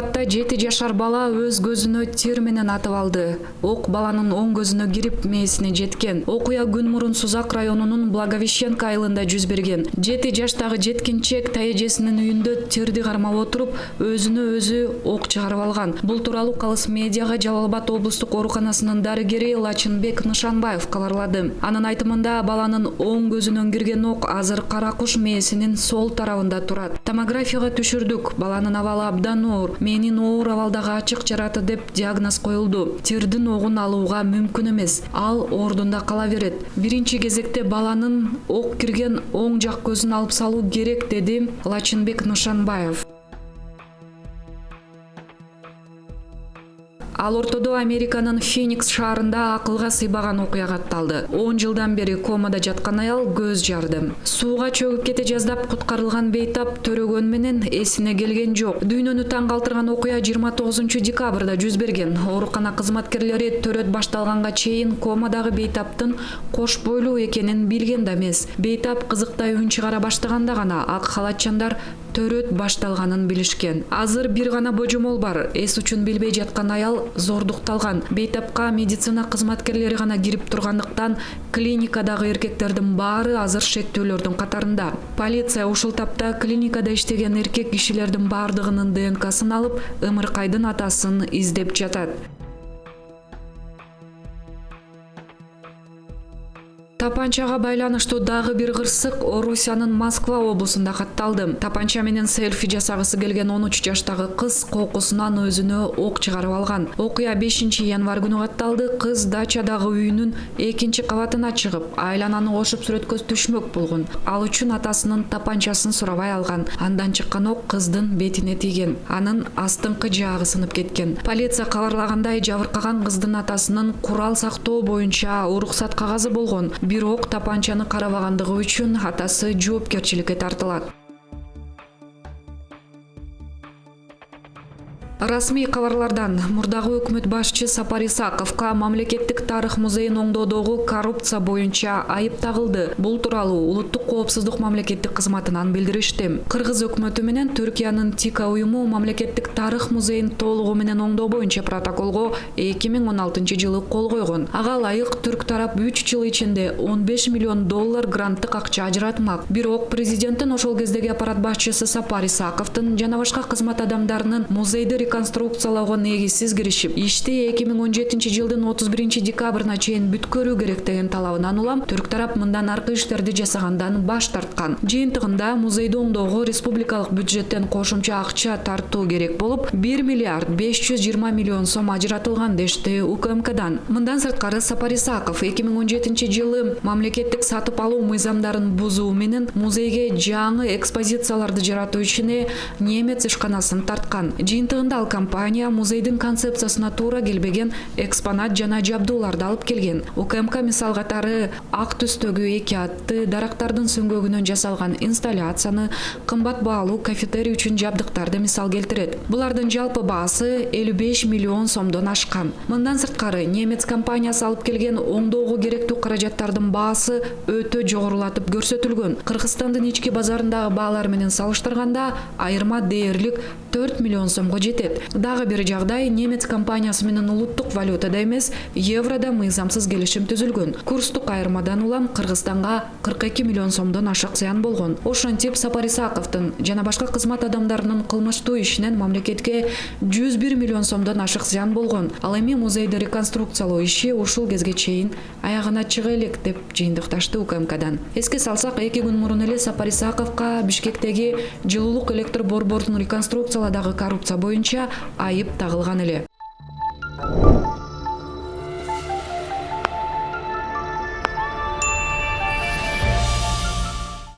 Акыбатта 7 жашар бала өз көзүнө тир менен атып алды. Ок баланын оң көзүнө кирип мээсине жеткен. Окуя күн мурун Сузак районунун Благовещенко айылында жүз берген. 7 жаштагы жеткинчек тайэжесинин үйүндө тирди кармап отуруп, өзүнө өзү ок чыгарып алган. Бул тууралуу Калыс медиага Жалал Абад облустук ооруканасынын дарыгери Лачынбек Нышанбаев кабарлады. Анын айтымында баланын оң көзүнөн кирген ок азыр Кара Куш мээсинин сол тарабында турат. Томографияга түшүрдүк. Баланын абалы абдан оор. Менин оор абалдагы ачык жараты деп диагноз коюлду. Тирдин огун алууга мүмкүн эмес. Ал ордунда кала берет. Биринчи кезекте баланын ок кирген оң жак көзүн алып салуу керек, деди Лачынбек Нышанбаев. Ал ортодо Американын Феникс шаарында акылга сыйбаган окуя катталды. 10 жылдан бери комада жаткан аял көз жарды. Сууга чөгүп кете жаздап куткарылган бейтап төрөгөн менен эсине келген жок. Дүйнөнү таң калтырган окуя 29 декабрда жүз берген. Оорукана кызматкерлери төрөт башталганга чейин комадагы бейтаптын кош бойлуу экенин билген да эмес. Бейтап кызыктай үн чыгара баштаганда гана ак халатчандар төрөт башталганын билишкен. Азыр бир гана божомол бар. Эс үчүн билбей жаткан аял зордукталган. Бейтапка медицина кызматкерлери гана кирип тургандыктан клиникадагы эркектердин баары азыр шектүүлөрдүн катарында. Полиция ушул тапта клиникада иштеген эркек кишилердин баардыгынын ДНКсын алып, ымыркайдын атасын издеп жатат. Тапанчага байланыштуу дагы бир кырсык Орусиянын Москва облусунда катталды. Тапанча менен селфи жасагысы келген 13 жаштагы кыз кокусунан өзүнө ок чыгарып алган. Окуя 5 январь күнү катталды. Кыз дачадагы үйүнүн 2 кабатына чыгып, айлананы кошуп сүрөткө түшмөк болгон. Ал үчүн атасынын тапанчасын сурабай алган. Андан чыккан ок кыздын бетине тийген. Анын астыңкы жаагы сынып кеткен. Полиция кабарлагандай, жабыркаган кыздын атасынын курал сактоо боюнча уруксат кагазы болгон. Бирок тапанчаны карабагандыгы үчүн атасы жоопкерчиликке тартылат. Расмий кабарлардан мурдагы өкмөт башчы Сапар Исаковго мамлекеттик тарых музейин оңдоодогу коррупция боюнча айып тагылды. Бул тууралуу улуттук коопсуздук мамлекеттик кызматынан билдиришти. Кыргыз өкмөтү менен Түркиянын ТИКА уюму мамлекеттик тарых музейин толугу менен оңдоо боюнча протоколго 2016 жылы кол койгон. Ага ылайык түрк тарап 3 жыл ичинде $15 миллион гранттык акча ажыратмак. Бирок президенттин ошол кездеги аппарат башчысы Сапар Исаковдун жана башка кызмат адамдарынын музейди реконструкциялоого негизсиз киришип, ишти 2017 жылдын 31 декабрына чейин бүткөрүү керек деген талабынан улам түрк тарап мындан аркы иштерди жасагандан баш тарткан. Жыйынтыгында музейди оңдоого республикалык бюджеттен кошумча акча тартуу керек болуп, 1 миллиард 520 миллион сом ажыратылган дешти УКМКдан. Мындан сырткары Сапар Исаков 2017 жылы мамлекеттик сатып алуу мыйзамдарын бузуу менен музейге жаңы экспозицияларды жаратуу ишине немец ишканасын тарткан. Жыйынтыгында компания музейдин концепциясына туура келбеген экспонат жана жабдууларды алып келген. УКМК мисал катары ак түстөгү 2 атты дарактардын сүңгөгүнөн жасалган инсталляцияны, кымбат баалуу кафетерий үчүн жабдыктарды мисал келтирет. Булардын жалпы баасы 55 миллион сомдон ашкан. Мындан сырткары немец компаниясы алып келген оңдоого керектүү каражаттардын баасы өтө жогорулатып көрсөтүлгөн. Кыргызстандын ички базарындагы баалар менен салыштырганда айырма дээрлик 4 миллион сомго жетет. Дагы бир жагдай, немец компаниясы менен улуттук валютада эмес, еврода мыйзамсыз келишим түзүлгөн. Курстук айырмадан улам Кыргызстанга 42 миллион сомдон ашык зыян болгон. Ошентип Сапар Исаковдун жана башка кызмат адамдарынын кылмыштуу ишинен мамлекетке 101 миллион сомдон ашык зыян болгон. Ал эми музейди реконструкциялоо иши ушул кезге чейин аягына чыга элек деп жыйынтыкташты УКМКдан. Эске салсак, 2 күн мурун эле Сапар Исаковго Бишкектеги жылуулук электр борборунун реконструкцияладагы коррупция боюнча айып тагылган эле.